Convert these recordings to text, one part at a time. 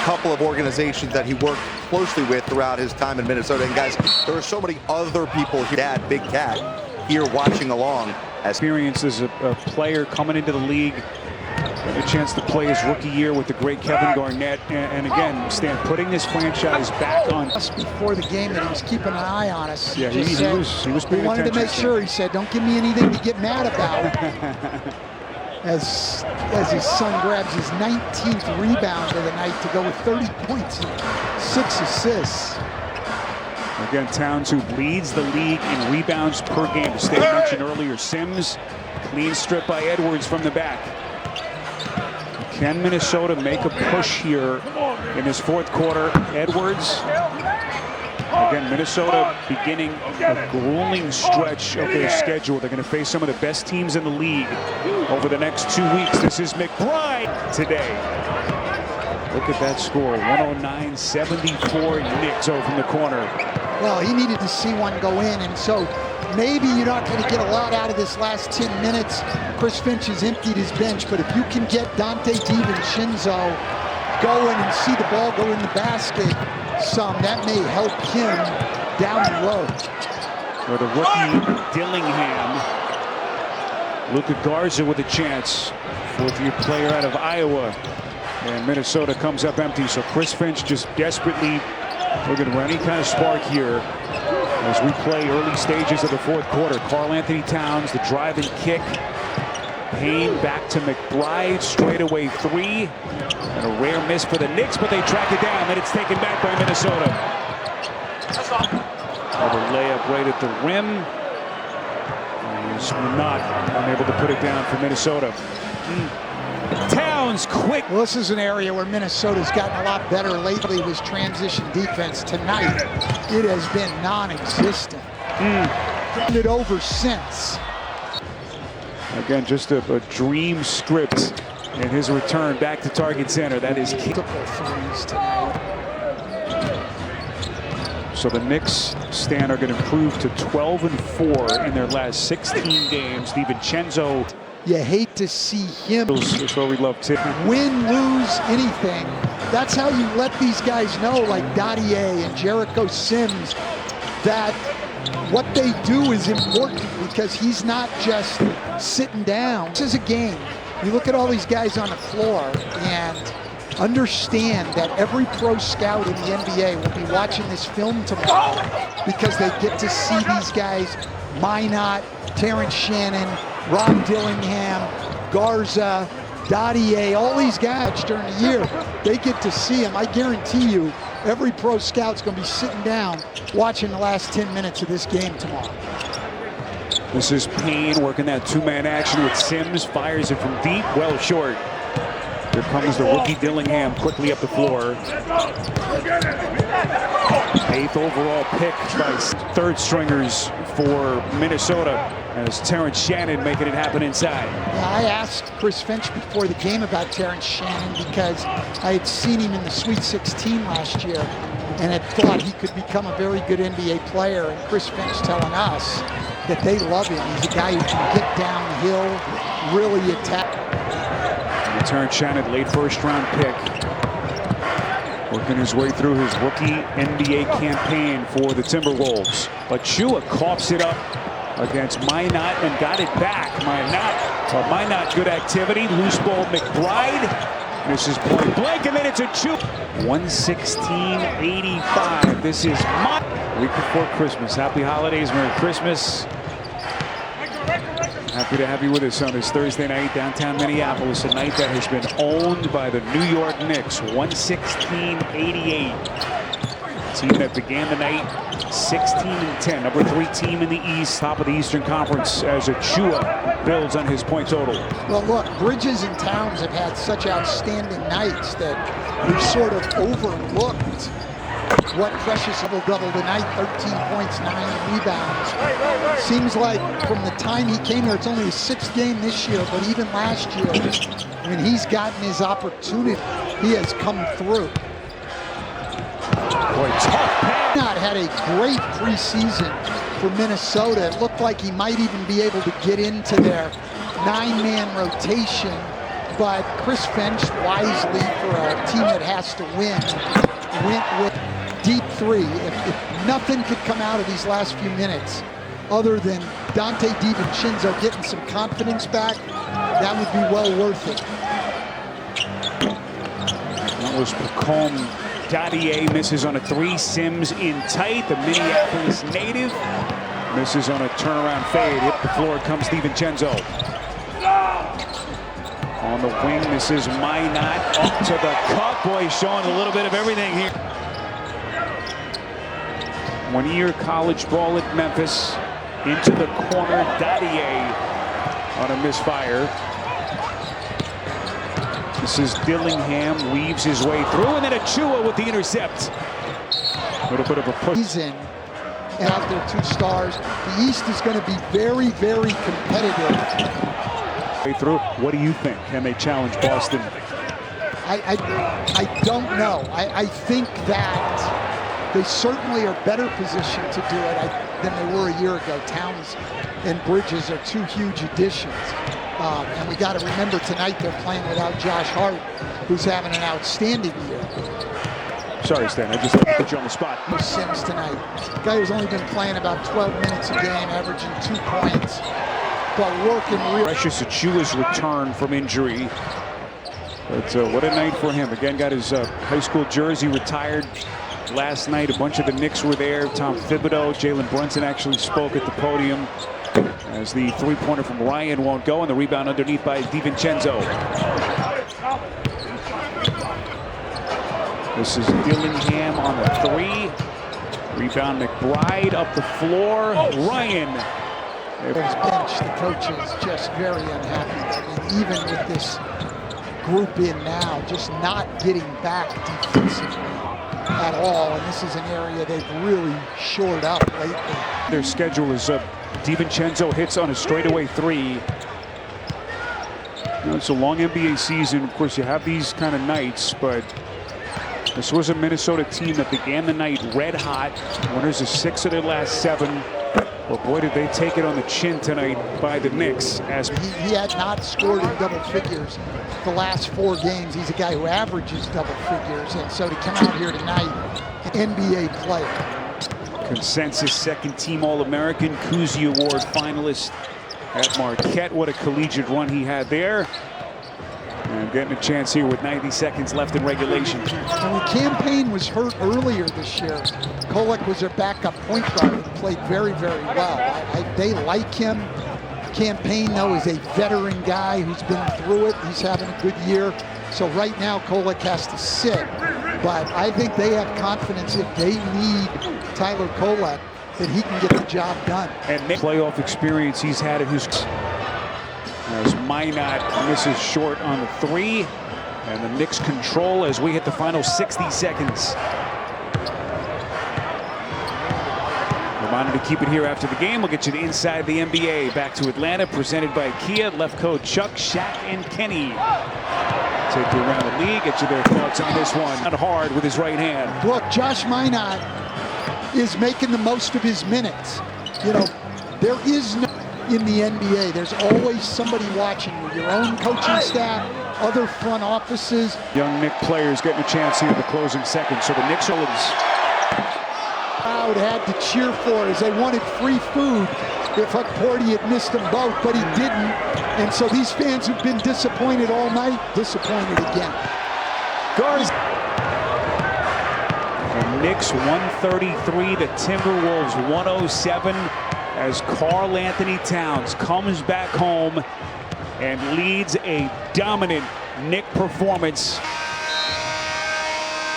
couple of organizations that he worked closely with throughout his time in Minnesota. And guys, there are so many other people, Dad, Big Cat, here watching along. Experience as a player coming into the league, a chance to play his rookie year with the great Kevin Garnett, and again, Stan, putting this franchise back on. Before the game, that he was keeping an eye on us. Yeah, he was paying He wanted to make sure. He said, "Don't give me anything to get mad about." As his son grabs his 19th rebound of the night to go with 30 points and 6 assists. Again, Towns, who leads the league in rebounds per game. Stan mentioned earlier, Sims, clean strip by Edwards from the back. Can Minnesota make a push here in this fourth quarter? Edwards. Again, Minnesota beginning a grueling stretch of their schedule. They're going to face some of the best teams in the league over the next 2 weeks. This is McBride today. Look at that score, 109-74 Knicks over from the corner. Well, he needed to see one go in, and so maybe you're not going to get a lot out of this last 10 minutes. Chris Finch has emptied his bench, but if you can get Dante DiVincenzo going and see the ball go in the basket some, that may help him down the road. For the rookie Dillingham, Luka Garza with a chance, fourth-year player out of Iowa. And Minnesota comes up empty, so Chris Finch just desperately looking for any kind of spark here as we play early stages of the fourth quarter. Karl-Anthony Towns, the drive and kick. Payne back to McBride, straightaway three. And a rare miss for the Knicks, but they track it down, and it's taken back by Minnesota. Another layup right at the rim. He's not unable to put it down for Minnesota. Towns quick. Well, this is an area where Minnesota's gotten a lot better lately with transition defense. Tonight, it has been non-existent. Turned it over since. Again, just a dream script in his return back to Target Center. That is key. So the Knicks, Stan, are going to improve to 12-4 in their last 16 games. DiVincenzo. You hate to see him That's what we love to win, lose, anything. That's how you let these guys know, like Dottier and Jericho Sims, that what they do is important because he's not just sitting down. This is a game. You look at all these guys on the floor and understand that every pro scout in the NBA will be watching this film tomorrow because they get to see these guys, Minot, Terrence Shannon, Rob Dillingham, Garza, Dottier, all these guys during the year, they get to see them. I guarantee you, every pro scout's going to be sitting down watching the last 10 minutes of this game tomorrow. This is Payne working that two-man action with Sims, fires it from deep, well short. Here comes the rookie Dillingham quickly up the floor. 8th overall pick by third stringers for Minnesota, as Terrence Shannon making it happen inside. Yeah, I asked Chris Finch before the game about Terrence Shannon because I had seen him in the Sweet 16 last year and had thought he could become a very good NBA player. And Chris Finch telling us that they love him. He's a guy who can get downhill, really attack. Terrence Shannon, late first-round pick, working his way through his rookie NBA campaign for the Timberwolves. But Chua coughs it up against Minot and got it back. Minot, good activity. Loose ball, McBride misses point blank, and then it's a Chua. 116-85. This is week before Christmas. Happy holidays, Merry Christmas. Happy to have you with us on this Thursday night, downtown Minneapolis, a night that has been owned by the New York Knicks, 116-88. Team that began the night 16-10, number 3 team in the East, top of the Eastern Conference, as Achua builds on his point total. Well, look, Bridges and Towns have had such outstanding nights that we've sort of overlooked what Precious double tonight, 13 points, 9 rebounds. Seems like from the time he came here, it's only his 6th game this year, but even last year, when he's gotten his opportunity, he has come through. Boy, tough pass. Not had a great preseason for Minnesota. It looked like he might even be able to get into their 9-man rotation but Chris Finch, wisely for a team that has to win, went with deep three. If nothing could come out of these last few minutes other than Dante DiVincenzo getting some confidence back, that would be well worth it. That was Pacome Dadier, misses on a three. Sims in tight. The Minneapolis native misses on a turnaround fade. Hit the floor comes DiVincenzo. On the wing, this is Minot up to the cup. Boy, showing a little bit of everything here. 1 year college ball at Memphis. Into the corner, Dadier on a misfire. This is Dillingham, weaves his way through, and then Achua with the intercept. A little bit of a push. He's in, and out there 2 stars. The East is going to be very, very competitive. Way through. What do you think? Can they challenge Boston? I don't know. I think that they certainly are better positioned to do it than they were a year ago. Towns and Bridges are 2 huge additions. And we got to remember tonight they're playing without Josh Hart, who's having an outstanding year. Sorry, Stan, I just put you on the spot. Sims tonight. Guy who's only been playing about 12 minutes a game, averaging 2 points, but working real. Precious Achua's return from injury. But what a night for him. Again, got his high school jersey retired last night. A bunch of the Knicks were there. Tom Thibodeau, Jalen Brunson actually spoke at the podium. As the three-pointer from Ryan won't go, and the rebound underneath by DiVincenzo. This is Dillingham on the 3. Rebound McBride up the floor. Ryan. His bench, the coach is just very unhappy. I mean, even with this group in now, just not getting back defensively at all. And this is an area they've really shored up lately. Their schedule is DiVincenzo hits on a straightaway 3. You know, it's a long NBA season. Of course, you have these kind of nights, but this was a Minnesota team that began the night red hot. Winners of 6 of their last 7. But boy, did they take it on the chin tonight by the Knicks. As he had not scored in double figures the last 4 games. He's a guy who averages double figures, and so to come out here tonight, an NBA player. Consensus second-team All-American, Cousy Award finalist at Marquette. What a collegiate run he had there. And getting a chance here with 90 seconds left in regulation. And the campaign was hurt earlier this year. Kolek was their backup point guard and played very, very well. They like him. Campaign, though, is a veteran guy who's been through it. He's having a good year. So right now, Kolek has to sit. But I think they have confidence if they need Tyler Kolek that he can get the job done. And playoff experience he's had in his... As Minot misses short on the 3. And the Knicks control as we hit the final 60 seconds. Reminder to keep it here after the game. We'll get you to Inside the NBA. Back to Atlanta, presented by Kia. Left coach Chuck, Shaq, and Kenny. Take you around the league, get you their thoughts on this one. Not hard with his right hand. Look, Josh Minot is making the most of his minutes. You know, there is no in the NBA. There's always somebody watching you. Your own coaching staff, other front offices. Young Knick players getting a chance here in the closing seconds. So the Knicks are... Crowd had to cheer for as they wanted free food if Hukporty had missed them both, but he didn't. And so these fans who've been disappointed all night, disappointed again. The Knicks 133, the Timberwolves 107, as Karl Anthony Towns comes back home and leads a dominant Knick performance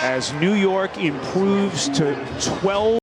as New York improves to 12.